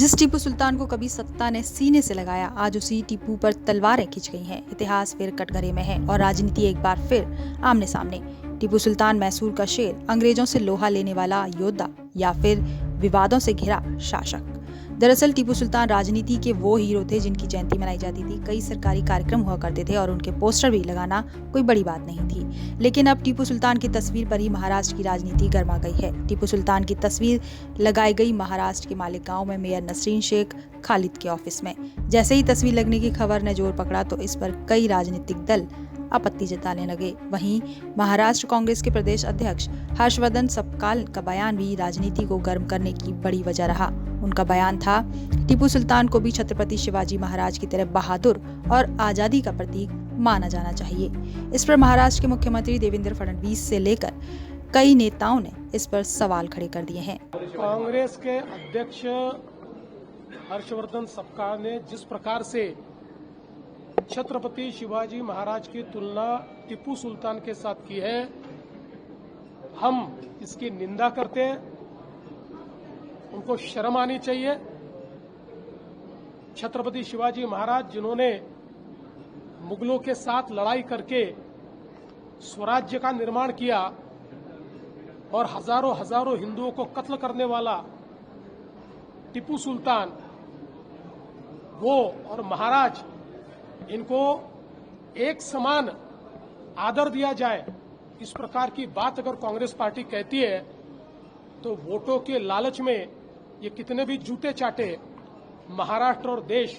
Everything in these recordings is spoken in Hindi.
जिस टीपू सुल्तान को कभी सत्ता ने सीने से लगाया, आज उसी टीपू पर तलवारें खिंच गई हैं। इतिहास फिर कटघरे में है और राजनीति एक बार फिर आमने सामने। टीपू सुल्तान मैसूर का शेर, अंग्रेजों से लोहा लेने वाला योद्धा या फिर विवादों से घिरा शासक। दरअसल टीपू सुल्तान राजनीति के वो हीरो थे जिनकी जयंती मनाई जाती थी, कई सरकारी कार्यक्रम हुआ करते थे और उनके पोस्टर भी लगाना कोई बड़ी बात नहीं थी। लेकिन अब टीपू सुल्तान की तस्वीर पर ही महाराष्ट्र की राजनीति गर्मा गई है। टीपू सुल्तान की तस्वीर लगाई गई महाराष्ट्र के मालेगांव में मेयर नसरीन शेख खालिद के ऑफिस में। जैसे ही तस्वीर लगने की खबर ने जोर पकड़ा तो इस पर कई राजनीतिक दल आपत्ति जताने लगे। वहीं महाराष्ट्र कांग्रेस के प्रदेश अध्यक्ष हर्षवर्धन सपकाल का बयान भी राजनीति को गर्म करने की बड़ी वजह रहा। उनका बयान था, टीपू सुल्तान को भी छत्रपति शिवाजी महाराज की तरह बहादुर और आजादी का प्रतीक माना जाना चाहिए। इस पर महाराष्ट्र के मुख्यमंत्री देवेंद्र फडणवीस से लेकर कई नेताओं ने इस पर सवाल खड़े कर दिए हैं। कांग्रेस के अध्यक्ष हर्षवर्धन सपकाल ने जिस प्रकार से छत्रपति शिवाजी महाराज की तुलना टीपू सुल्तान के साथ की है, हम इसकी निंदा करते हैं। उनको शर्म आनी चाहिए। छत्रपति शिवाजी महाराज जिन्होंने मुगलों के साथ लड़ाई करके स्वराज्य का निर्माण किया और हजारों हिंदुओं को कत्ल करने वाला टीपू सुल्तान, वो और महाराज, इनको एक समान आदर दिया जाए, इस प्रकार की बात अगर कांग्रेस पार्टी कहती है तो वोटों के लालच में ये कितने भी जूते चाटे, महाराष्ट्र और देश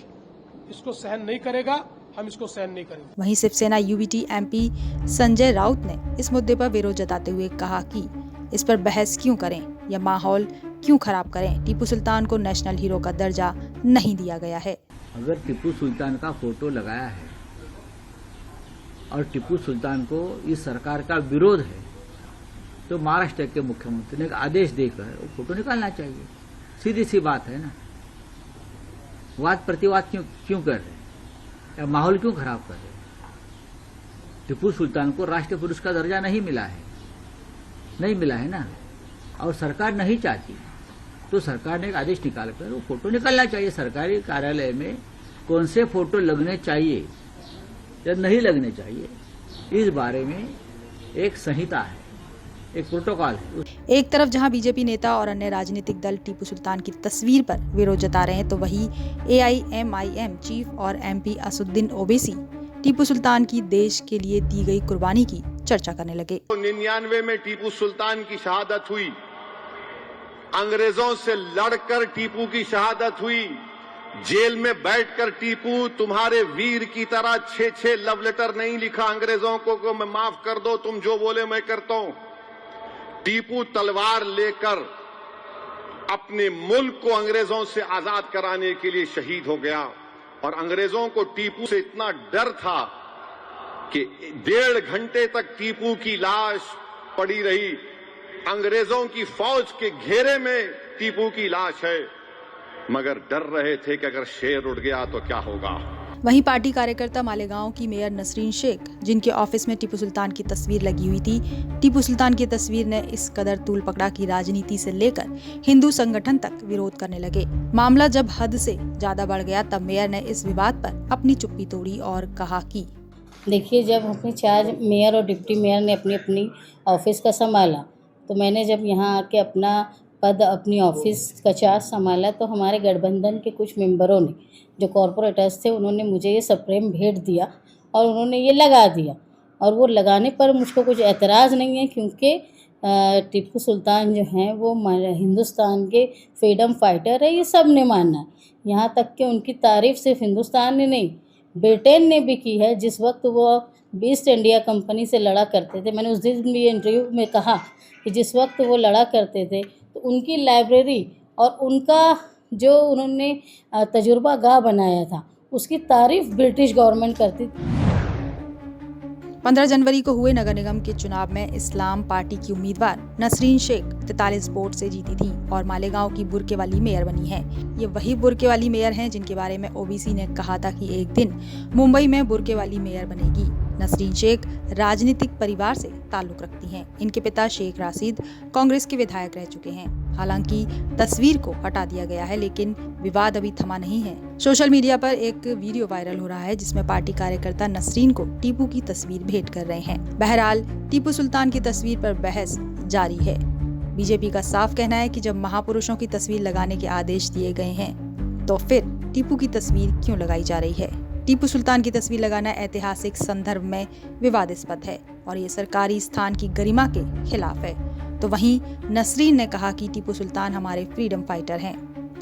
इसको सहन नहीं करेगा। हम इसको सहन नहीं करेंगे। वहीं शिवसेना यूबीटी एमपी संजय राउत ने इस मुद्दे पर विरोध जताते हुए कहा कि इस पर बहस क्यों करें या माहौल क्यों खराब करें। टीपू सुल्तान को नेशनल हीरो का दर्जा नहीं दिया गया है। अगर टीपू सुल्तान का फोटो लगाया है और टीपू सुल्तान को इस सरकार का विरोध है तो महाराष्ट्र के मुख्यमंत्री ने एक आदेश देकर वो फोटो निकालना चाहिए। सीधी सी बात है ना। वाद प्रतिवाद क्यों कर रहे हैं या माहौल क्यों खराब कर रहे हैं। टीपू सुल्तान को राष्ट्रीय पुरुष का दर्जा नहीं मिला है ना, और सरकार नहीं चाहती तो सरकार ने एक आदेश निकालकर वो फोटो निकालना चाहिए। सरकारी कार्यालय में कौन से फोटो लगने चाहिए या नहीं लगने चाहिए, इस बारे में एक संहिता है, एक प्रोटोकॉल है। एक तरफ जहां बीजेपी नेता और अन्य राजनीतिक दल टीपू सुल्तान की तस्वीर पर विरोध जता रहे हैं, तो वहीं AIMIM चीफ और MP असुद्दीन ओवैसी टीपू सुल्तान की देश के लिए दी गई कुर्बानी की चर्चा करने लगे। 99 में टीपू सुल्तान की शहादत हुई, अंग्रेजों से लड़कर टीपू की शहादत हुई। जेल में बैठकर टीपू तुम्हारे वीर की तरह 6 लव लेटर नहीं लिखा अंग्रेजों को मैं माफ कर दो, तुम जो बोले मैं करता हूं। टीपू तलवार लेकर अपने मुल्क को अंग्रेजों से आजाद कराने के लिए शहीद हो गया और अंग्रेजों को टीपू से इतना डर था कि 1.5 घंटे तक टीपू की लाश पड़ी रही। अंग्रेजों की फौज के घेरे में टीपू की लाश है, मगर डर रहे थे कि अगर शेर उड़ गया तो क्या होगा। वहीं पार्टी कार्यकर्ता मालेगांव की मेयर नसरीन शेख, जिनके ऑफिस में टीपू सुल्तान की तस्वीर लगी हुई थी, टीपू सुल्तान की तस्वीर ने इस कदर तूल पकड़ा कि राजनीति से लेकर हिंदू संगठन तक विरोध करने लगे। मामला जब हद से ज्यादा बढ़ गया तब मेयर ने इस विवाद पर अपनी चुप्पी तोड़ी और कहा कि देखिए, जब अपने 4 मेयर और डिप्टी मेयर ने अपनी ऑफिस का संभाला, तो मैंने जब यहाँ आके अपना पद अपनी ऑफिस का चार्ज संभाला, तो हमारे गठबंधन के कुछ मेंबरों ने, जो कॉरपोरेटर्स थे, उन्होंने मुझे ये सप्रेम भेंट दिया और उन्होंने ये लगा दिया। और वो लगाने पर मुझको कुछ एतराज़ नहीं है, क्योंकि टीपू सुल्तान जो हैं वो हिंदुस्तान के फ्रीडम फाइटर है, ये सब ने माना है। यहाँ तक कि उनकी तारीफ़ सिर्फ हिंदुस्तान ने नहीं, ब्रिटेन ने भी की है। जिस वक्त वो ईस्ट इंडिया कंपनी से लड़ा करते थे, मैंने उस दिन भी इंटरव्यू में कहा कि जिस वक्त वो लड़ा करते थे तो उनकी लाइब्रेरी और उनका जो उन्होंने तजुर्बा गाह बनाया था, उसकी तारीफ ब्रिटिश गवर्नमेंट करती थी। 15 जनवरी को हुए नगर निगम के चुनाव में इस्लाम पार्टी की उम्मीदवार नसरीन शेख 43 वोट से जीती थी और मालेगांव की बुरके वाली मेयर बनी है। ये वही बुरके वाली मेयर हैं जिनके बारे में ओबीसी ने कहा था कि एक दिन मुंबई में बुरके वाली मेयर बनेगी। नसरीन शेख राजनीतिक परिवार से ताल्लुक रखती हैं। इनके पिता शेख राशिद कांग्रेस के विधायक रह चुके हैं। हालांकि तस्वीर को हटा दिया गया है, लेकिन विवाद अभी थमा नहीं है। सोशल मीडिया पर एक वीडियो वायरल हो रहा है जिसमें पार्टी कार्यकर्ता नसरीन को टीपू की तस्वीर भेंट कर रहे हैं। बहरहाल टीपू सुल्तान की तस्वीर पर बहस जारी है। बीजेपी का साफ कहना है कि जब महापुरुषों की तस्वीर लगाने के आदेश दिए गए हैं तो फिर टीपू की तस्वीर क्यों लगाई जा रही है। टीपू सुल्तान की तस्वीर लगाना ऐतिहासिक संदर्भ में विवादास्पद है और ये सरकारी स्थान की गरिमा के खिलाफ है। तो वहीं नसरीन ने कहा कि टीपू सुल्तान हमारे फ्रीडम फाइटर हैं।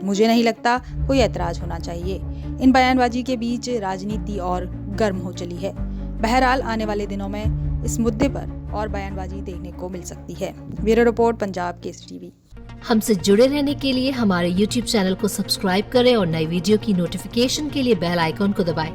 मुझे नहीं लगता कोई ऐतराज होना चाहिए। इन बयानबाजी के बीच राजनीति और गर्म हो चली है। बहरहाल आने वाले दिनों में इस मुद्दे पर और बयानबाजी देखने को मिल सकती है। Bureau report, Punjab Kesari TV. हमसे जुड़े रहने के लिए हमारे YouTube चैनल को सब्सक्राइब करें और नई वीडियो की नोटिफिकेशन के लिए बेल आइकॉन को दबाएं।